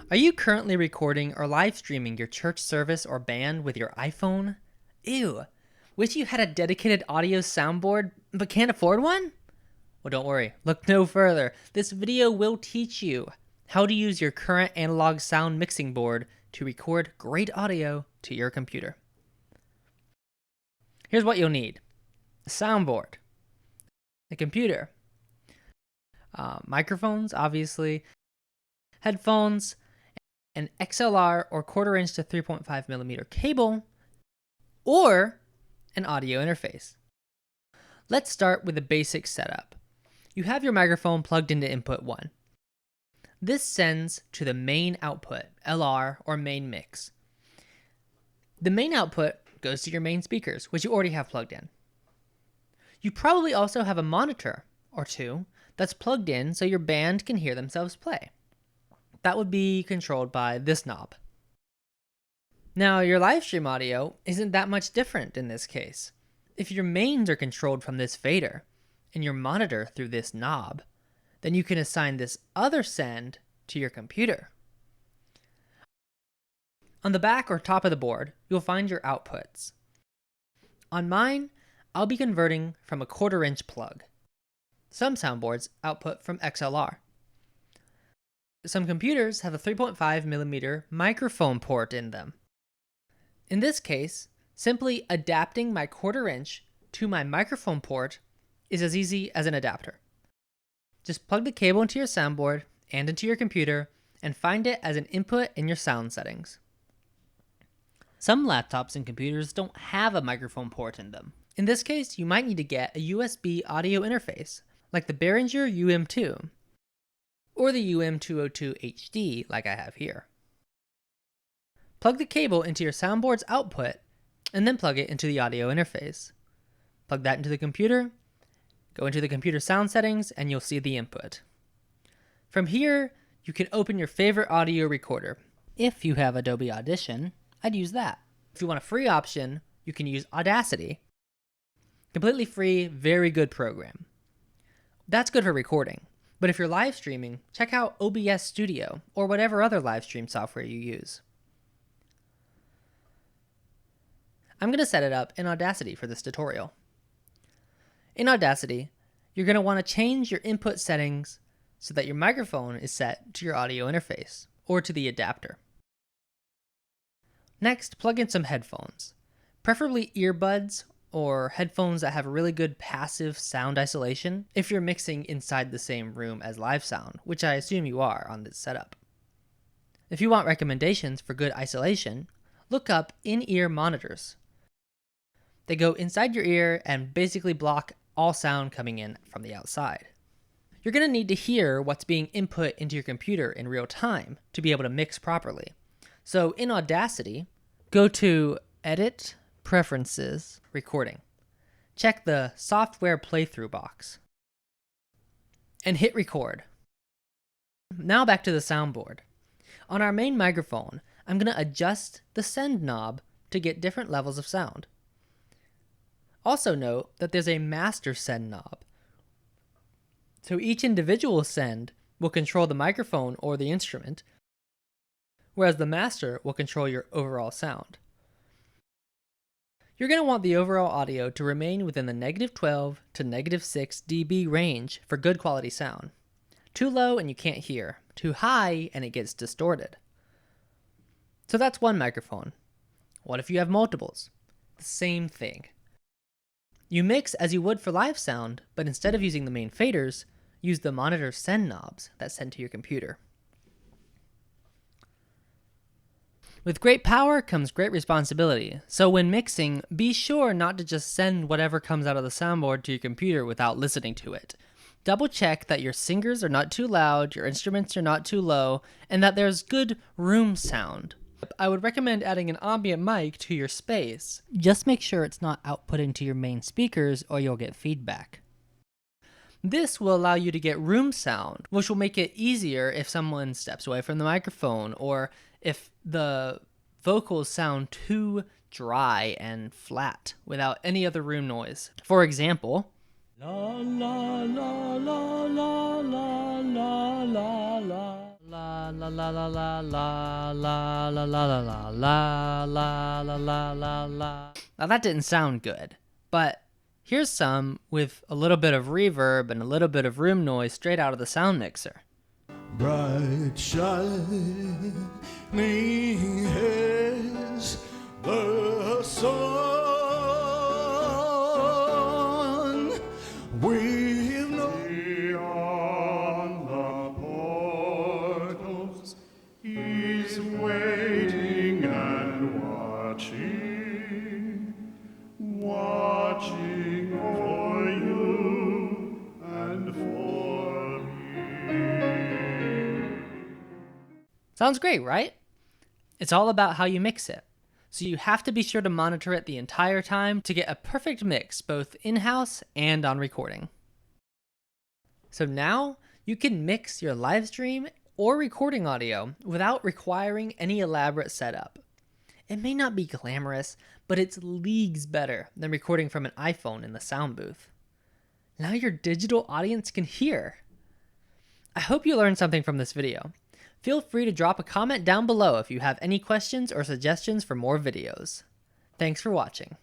Are you currently recording or live streaming your church service or band with your iPhone? Ew. Wish you had a dedicated audio soundboard but can't afford one? Well, don't worry. Look no further. This video will teach you how to use your current analog sound mixing board to record great audio to your computer. Here's what you'll need: a soundboard, a computer, microphones, obviously, headphones, an XLR or 1/4 inch to 3.5 millimeter cable, or an audio interface. Let's start with the basic setup. You have your microphone plugged into input 1. This sends to the main output, LR or main mix. The main output goes to your main speakers, which you already have plugged in. You probably also have a monitor or two that's plugged in so your band can hear themselves play. That would be controlled by this knob. Now, your live stream audio isn't that much different in this case. If your mains are controlled from this fader and your monitor through this knob, then you can assign this other send to your computer. On the back or top of the board, you'll find your outputs. On mine, I'll be converting from a 1/4 inch plug. Some soundboards output from XLR. Some computers have a 3.5 millimeter microphone port in them. In this case, simply adapting my 1/4 inch to my microphone port is as easy as an adapter. Just plug the cable into your soundboard and into your computer and find it as an input in your sound settings. Some laptops and computers don't have a microphone port in them. In this case, you might need to get a USB audio interface, like the Behringer UM2, or the UM202 HD like I have here. Plug the cable into your soundboard's output and then plug it into the audio interface. Plug that into the computer, go into the computer sound settings, and you'll see the input. From here, you can open your favorite audio recorder. If you have Adobe Audition, I'd use that. If you want a free option, you can use Audacity. Completely free, very good program. That's good for recording. But if you're live streaming, check out OBS Studio or whatever other live stream software you use. I'm going to set it up in Audacity for this tutorial. In Audacity, you're going to want to change your input settings so that your microphone is set to your audio interface or to the adapter. Next, plug in some headphones, preferably earbuds or headphones that have really good passive sound isolation if you're mixing inside the same room as live sound, which I assume you are on this setup. If you want recommendations for good isolation, look up in-ear monitors. They go inside your ear and basically block all sound coming in from the outside. You're going to need to hear what's being input into your computer in real time to be able to mix properly. So in Audacity, go to Edit, Preferences, Recording. Check the Software Playthrough box and hit record. Now back to the soundboard. On our main microphone, I'm going to adjust the send knob to get different levels of sound. Also note that there's a master send knob. So each individual send will control the microphone or the instrument, whereas the master will control your overall sound. You're going to want the overall audio to remain within the -12 to -6 dB range for good quality sound. Too low and you can't hear. Too high and it gets distorted. So that's one microphone. What if you have multiples? The same thing. You mix as you would for live sound, but instead of using the main faders, use the monitor send knobs that send to your computer. With great power comes great responsibility, so when mixing, be sure not to just send whatever comes out of the soundboard to your computer without listening to it. Double check that your singers are not too loud, your instruments are not too low, and that there's good room sound. I would recommend adding an ambient mic to your space. Just make sure it's not outputting to your main speakers or you'll get feedback. This will allow you to get room sound, which will make it easier if someone steps away from the microphone or if the vocals sound too dry and flat without any other room noise. For example, la la la la la la la la la La la la la la la la la la la la la la la la la. Now that didn't sound good, but here's some with a little bit of reverb and a little bit of room noise straight out of the sound mixer. Bright shining as the sun, we've known beyond the portals, he's waiting and watching for you and for me. Sounds great, right? It's all about how you mix it. So you have to be sure to monitor it the entire time to get a perfect mix both in-house and on recording. So now you can mix your live stream or recording audio without requiring any elaborate setup. It may not be glamorous, but it's leagues better than recording from an iPhone in the sound booth. Now your digital audience can hear. I hope you learned something from this video. Feel free to drop a comment down below if you have any questions or suggestions for more videos. Thanks for watching.